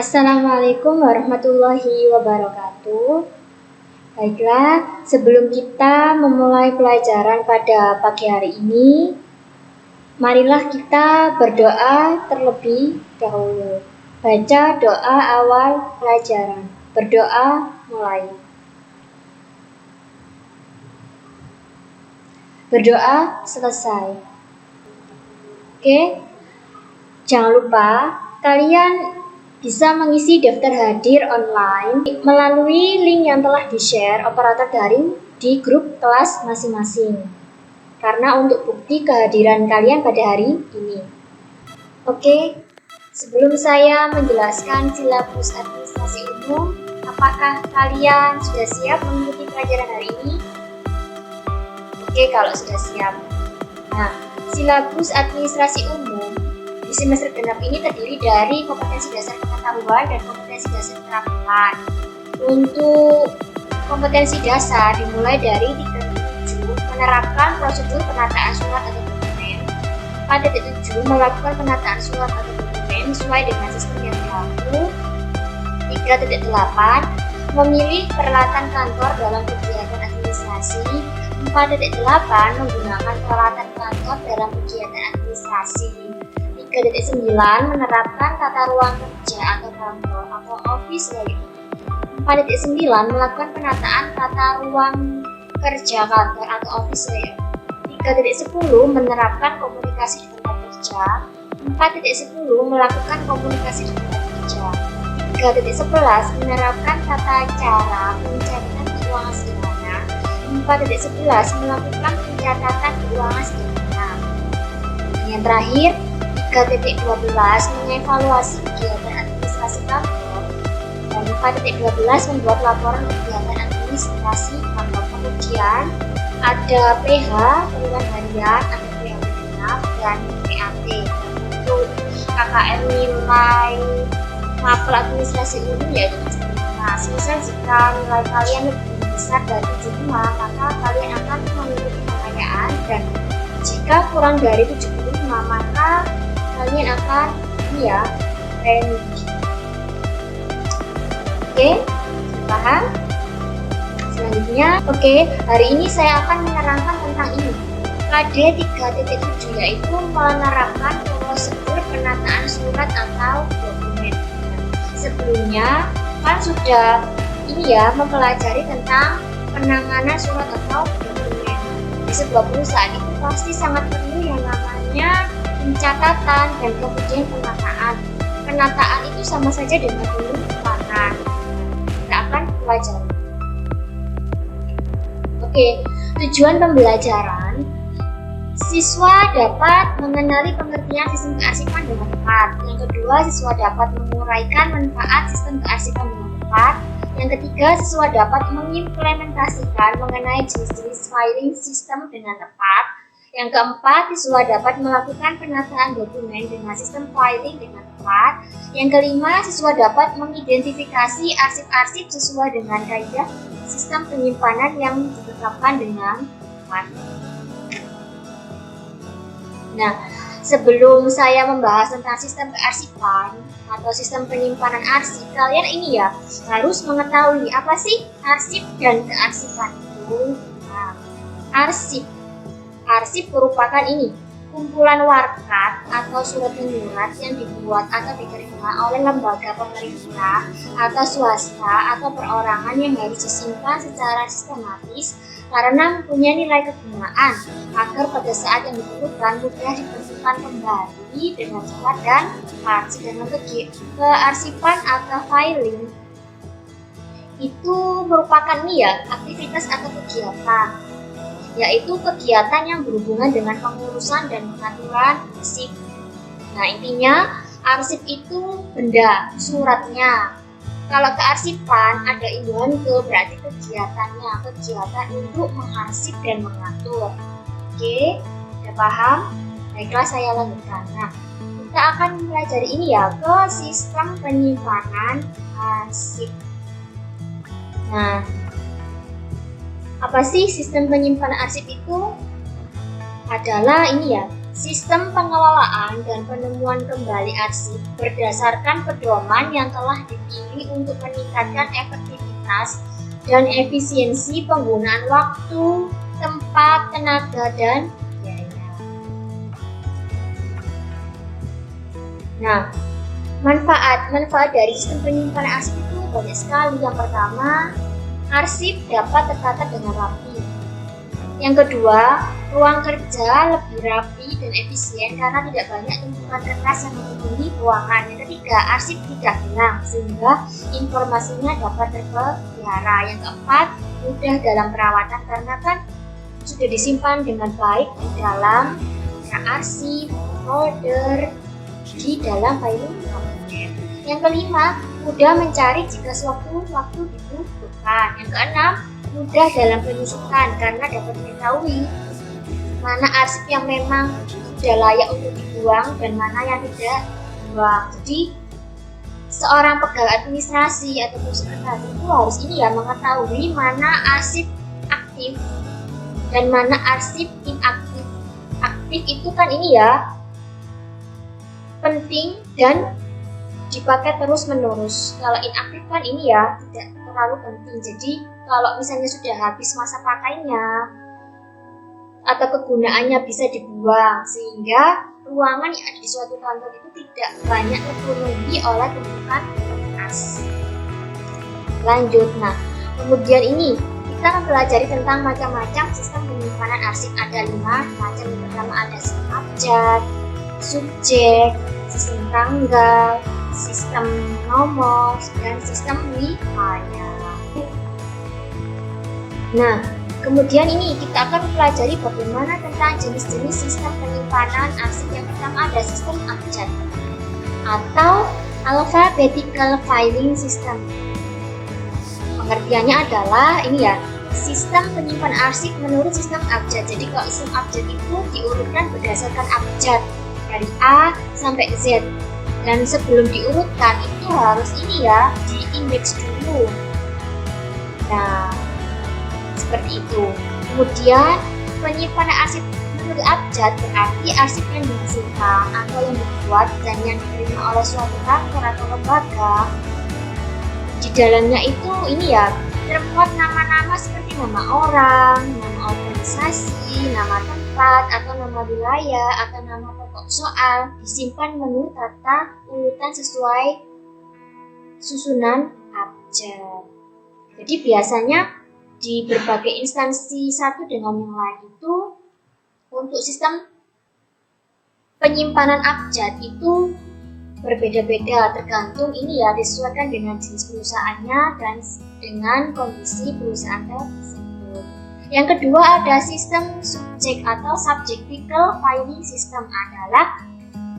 Assalamualaikum warahmatullahi wabarakatuh. Baiklah, sebelum kita memulai pelajaran pada pagi hari ini, marilah kita berdoa terlebih dahulu. Baca doa awal pelajaran. Berdoa mulai. Berdoa selesai. Oke, jangan lupa kalian bisa mengisi daftar hadir online melalui link yang telah di-share operator daring di grup kelas masing-masing. Karena untuk bukti kehadiran kalian pada hari ini. Oke, sebelum saya menjelaskan silabus administrasi umum, apakah kalian sudah siap mengikuti pelajaran hari ini? Oke, kalau sudah siap. Nah, silabus administrasi umum di semester genap ini terdiri dari kompetensi dasar pengetahuan dan kompetensi dasar keterampilan. Untuk kompetensi dasar dimulai dari 3.7 menerapkan prosedur penataan surat atau dokumen, 4.7 melakukan penataan surat atau dokumen sesuai dengan sistem yang berlaku, 3.8 memilih peralatan kantor dalam kegiatan administrasi, 4.8 menggunakan peralatan kantor dalam kegiatan administrasi, 3.9 menerapkan tata ruang kerja atau kantor atau office layout. 4.9 melakukan penataan tata ruang kerja kantor atau office layout. 3.10 menerapkan komunikasi di tempat kerja. 4.10 melakukan komunikasi di tempat kerja. 3.11 menerapkan tata cara pencatatan keuangan sederhana. 4.11 melakukan pencatatan keuangan sederhana. Yang terakhir, 3.12 mengevaluasi kegiatan administrasi kantor, dan 4.12 membuat laporan kegiatan administrasi kantor. Kemudian ada PH, penilaian harian, ada PH genap, dan PAT. Untuk KKM nilai mapel administrasi umum yaitu nah, misal jika nilai kalian lebih besar dari 75, maka kalian akan mengikuti pengayaan, dan jika kurang dari 75, maka kalian akan training. Oke, paham? Selanjutnya, hari ini saya akan menerangkan tentang ini. KD 3.7 yaitu menerapkan prosedur penataan surat atau dokumen. Sebelumnya kan sudah mempelajari tentang penanganan surat atau dokumen. Di sebuah perusahaan itu pasti sangat perlu yang namanya pencatatan dan kemudian penataan. Penataan itu sama saja dengan penyimpanan. Kita akan pelajari. Tujuan pembelajaran. Siswa dapat mengenali pengertian sistem kearsipan dengan tepat. Yang kedua, siswa dapat menguraikan manfaat sistem kearsipan dengan tepat. Yang ketiga, siswa dapat mengimplementasikan mengenai jenis-jenis filing sistem dengan tepat. Yang keempat, siswa dapat melakukan penataan dokumen dengan sistem filing dengan tepat. Yang kelima, siswa dapat mengidentifikasi arsip-arsip sesuai dengan kaidah sistem penyimpanan yang ditetapkan dengan tepat. Nah, sebelum saya membahas tentang sistem kearsipan atau sistem penyimpanan arsip, kalian harus mengetahui apa sih arsip dan kearsipan itu. Nah, Arsip merupakan kumpulan warkat atau surat menyurat yang dibuat atau diterima oleh lembaga pemerintah atau swasta atau perorangan yang harus disimpan secara sistematis karena mempunyai nilai kegunaan agar pada saat yang diperlukan mudah diperlukan kembali dengan cepat dan tepat. Sedangkan kearsipan atau filing itu merupakan aktivitas atau kegiatan, yaitu kegiatan yang berhubungan dengan pengurusan dan pengaturan arsip. Nah, intinya arsip itu benda, suratnya. Kalau kearsipan ada imbuhan berarti kegiatannya, kegiatan untuk mengarsip dan mengatur. Oke, sudah paham? Baiklah, saya lanjutkan. Nah, kita akan mempelajari ke sistem penyimpanan arsip. Nah, apa sih sistem penyimpanan arsip itu? Adalah Sistem pengelolaan dan penemuan kembali arsip berdasarkan pedoman yang telah dipilih untuk meningkatkan efektivitas dan efisiensi penggunaan waktu, tempat, tenaga, dan biaya. Nah, manfaat dari sistem penyimpanan arsip itu banyak sekali. Yang pertama, arsip dapat tertata dengan rapi. Yang kedua, ruang kerja lebih rapi dan efisien karena tidak banyak tumpukan kertas yang memenuhi ruangan. Yang ketiga, arsip tidak hilang sehingga informasinya dapat terpelihara. Yang keempat, mudah dalam perawatan karena kan sudah disimpan dengan baik di dalam arsip, folder, di dalam filing kabinet. Yang kelima, mudah mencari jika sewaktu-waktu dibutuhkan. Yang keenam, mudah dalam penyusutan karena dapat diketahui mana arsip yang memang sudah layak untuk dibuang dan mana yang tidak dibuang. Jadi seorang pegawai administrasi ataupun sekretaris itu harus mengetahui mana arsip aktif dan mana arsip inaktif. Aktif itu kan penting dan dipakai terus menerus. Kalau inaktif kan tidak terlalu penting. Jadi kalau misalnya sudah habis masa pakainya atau kegunaannya bisa dibuang, sehingga ruangan yang ada di suatu kantor itu tidak banyak terpenuhi oleh tumpukan kertas. Lanjut, kemudian kita mempelajari tentang macam-macam sistem penyimpanan arsip. Ada 5 macam. Yang pertama ada sistem abjad, subjek, sistem tanggal, sistem nomor, dan sistem wilayah. Kemudian kita akan mempelajari bagaimana tentang jenis-jenis sistem penyimpanan arsip. Yang pertama ada sistem abjad atau alphabetical filing system. Pengertiannya adalah sistem penyimpanan arsip menurut sistem abjad. Jadi kalau sistem abjad itu diurutkan berdasarkan abjad dari A sampai Z. Dan sebelum diurutkan itu harus diindeks dulu. Seperti itu. Kemudian penyimpanan arsip menurut abjad berarti arsip yang dihasilkan atau yang dibuat dan yang diterima oleh suatu kantor atau lembaga. Di dalamnya itu termuat nama-nama seperti nama orang, nama organisasi, nama tempat atau nama wilayah atau nama pokok soal, disimpan menurut tata urutan sesuai susunan abjad. Jadi biasanya di berbagai instansi satu dengan yang lain itu untuk sistem penyimpanan abjad itu berbeda-beda, tergantung disesuaikan dengan jenis perusahaannya dan dengan kondisi perusahaan tersebut. Yang kedua ada sistem subjek atau subjectical filing system, adalah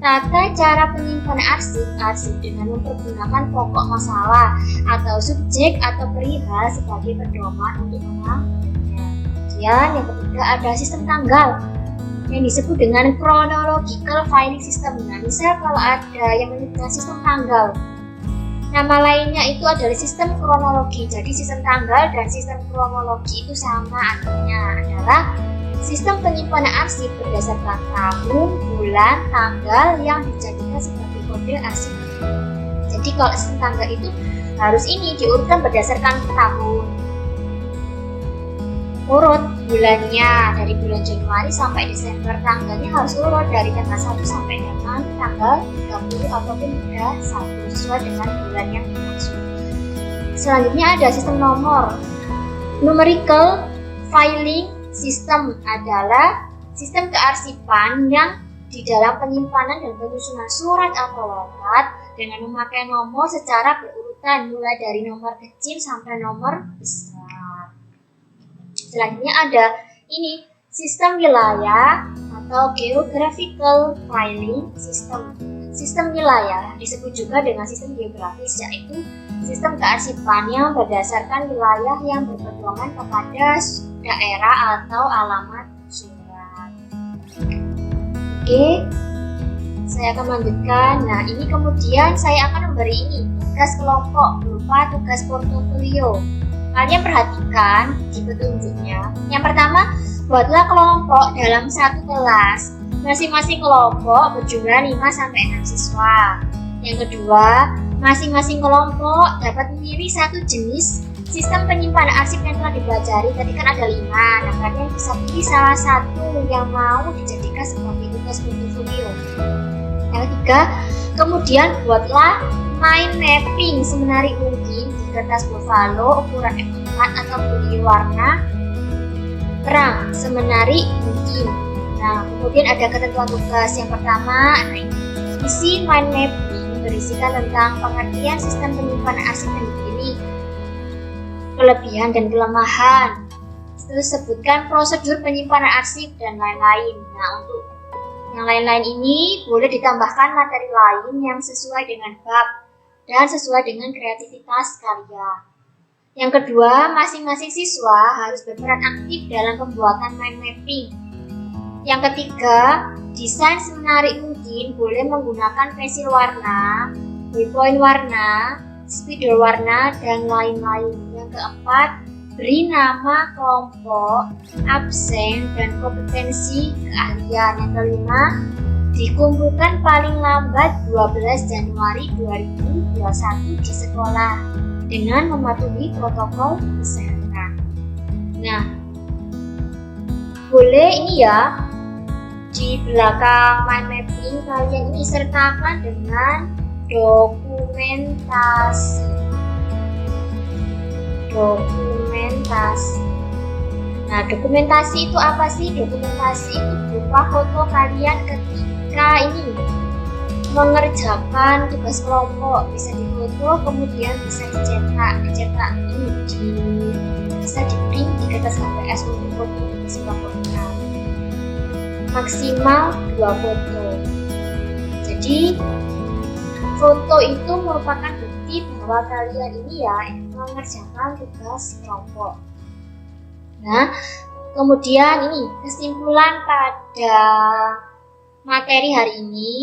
tata cara penyimpanan arsip dengan mempergunakan pokok masalah atau subjek atau perihal sebagai pedoman untuk mengambilnya. Kemudian yang ketiga ada sistem tanggal yang disebut dengan chronological filing system. Misal kalau ada yang menyebutkan sistem tanggal, nama lainnya itu adalah sistem kronologi. Jadi sistem tanggal dan sistem kronologi itu sama, artinya adalah sistem penyimpanan arsip berdasarkan tahun, bulan, tanggal yang dijadikan sebagai kode arsip. Jadi kalau sistem tanggal itu harus diurutkan berdasarkan tahun. Urut bulannya dari bulan Januari sampai Desember, tanggalnya harus urut dari tanggal 1 sampai dengan tanggal 30 ataupun hingga 1 sesuai dengan bulan yang dimaksud. Selanjutnya ada sistem nomor. Numerical filing system adalah sistem kearsipan yang di dalam penyimpanan dan penyusunan surat atau wasiat dengan memakai nomor secara berurutan mulai dari nomor kecil sampai nomor besar. Selanjutnya ada sistem wilayah atau geographical filing system. Sistem wilayah disebut juga dengan sistem geografis, yaitu sistem kearsipan yang berdasarkan wilayah yang berpedoman kepada daerah atau alamat surat. Oke, saya akan lanjutkan. Ini kemudian saya akan memberi tugas kelompok berupa tugas portofolio. Kalian perhatikan di petunjuknya. Yang pertama, buatlah kelompok dalam satu kelas Masing-masing kelompok berjumlah 5-6 siswa. Yang kedua, masing-masing kelompok dapat memilih satu jenis sistem penyimpanan arsip yang telah dipelajari. Tadi kan ada 5, nah kalian bisa pilih salah satu yang mau dijadikan sebagai tugas portofolio. Yang ketiga, kemudian buatlah mind mapping semenarik mungkin di kertas buffalo ukuran F4 atau bodi warna terang semenarik mungkin. Nah, kemudian ada ketentuan tugas yang pertama, isi mind mapping berisikan tentang pengertian sistem penyimpanan arsip yang dipilih, kelebihan dan kelemahan, terus sebutkan prosedur penyimpanan arsip dan lain-lain. Nah, untuk yang lain-lain ini boleh ditambahkan materi lain yang sesuai dengan bab dan sesuai dengan kreativitas karya. Yang kedua, masing-masing siswa harus berperan aktif dalam pembuatan mind mapping. Yang ketiga, desain semenarik mungkin boleh menggunakan pensil warna, ballpoint warna, spidol warna, dan lain-lain. Yang keempat, beri nama kelompok, absen, dan kompetensi keahlian. Yang kelima, dikumpulkan paling lambat 12 Januari 2021 di sekolah dengan mematuhi protokol kesehatan. Nah, boleh ini ya, di belakang mind mapping kalian ini sertakan dengan dokumentasi. Nah, dokumentasi itu apa sih? Dokumentasi itu berupa foto kalian ketika ini mengerjakan tugas kelompok. Bisa difoto, kemudian bisa dicetak ini bisa di-print di kertas HVS untuk foto di sebuah kotak. Maksimal 2 foto. Jadi foto itu merupakan bukti bahwa kalian ini ya mengerjakan tugas kelompok. Nah, kemudian ini kesimpulan pada materi hari ini.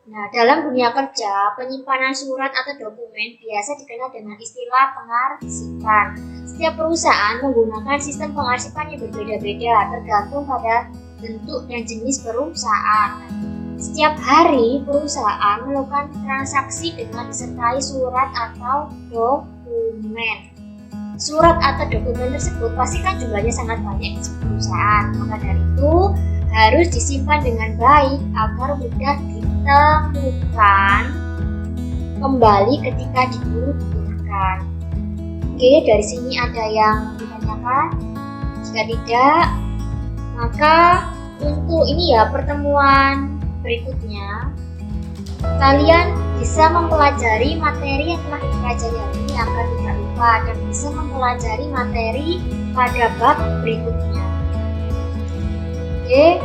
Nah, dalam dunia kerja, penyimpanan surat atau dokumen biasa dikenal dengan istilah pengarsipan. Setiap perusahaan menggunakan sistem pengarsipan yang berbeda-beda tergantung pada bentuk dan jenis perusahaan. Setiap hari, perusahaan melakukan transaksi dengan disertai surat atau dokumen. Surat atau dokumen tersebut pasti kan jumlahnya sangat banyak di perusahaan. Maka dari itu harus disimpan dengan baik agar mudah ditemukan kembali ketika dibutuhkan. Oke, dari sini ada yang ditanyakan? Jika tidak, maka untuk ini ya pertemuan berikutnya kalian bisa mempelajari materi yang telah dipelajari hari ini agar tidak lupa dan bisa mempelajari materi pada bab berikutnya. Oke.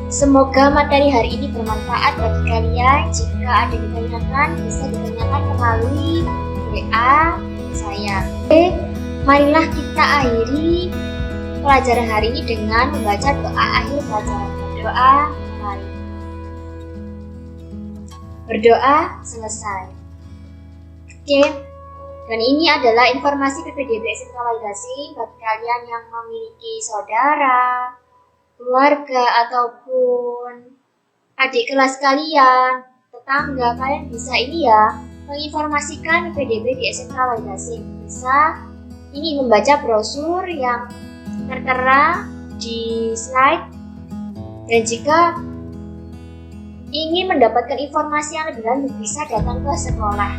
Semoga materi hari ini bermanfaat bagi kalian. Jika ada yang ditanyakan, bisa ditanyakan melalui WA saya. Oke, marilah kita akhiri pelajaran hari ini dengan membaca doa akhir pelajaran. Berdoa, mari. Berdoa selesai. Oke, dan ini adalah informasi PPDB SMK Walidasi bagi kalian yang memiliki saudara, keluarga, ataupun adik kelas kalian, tetangga. Kalian bisa ini ya menginformasikan PPDB di SMK Walidasi. Bisa ini membaca brosur yang tertera di slide. Dan jika ingin mendapatkan informasi yang lebih lanjut bisa datang ke sekolah.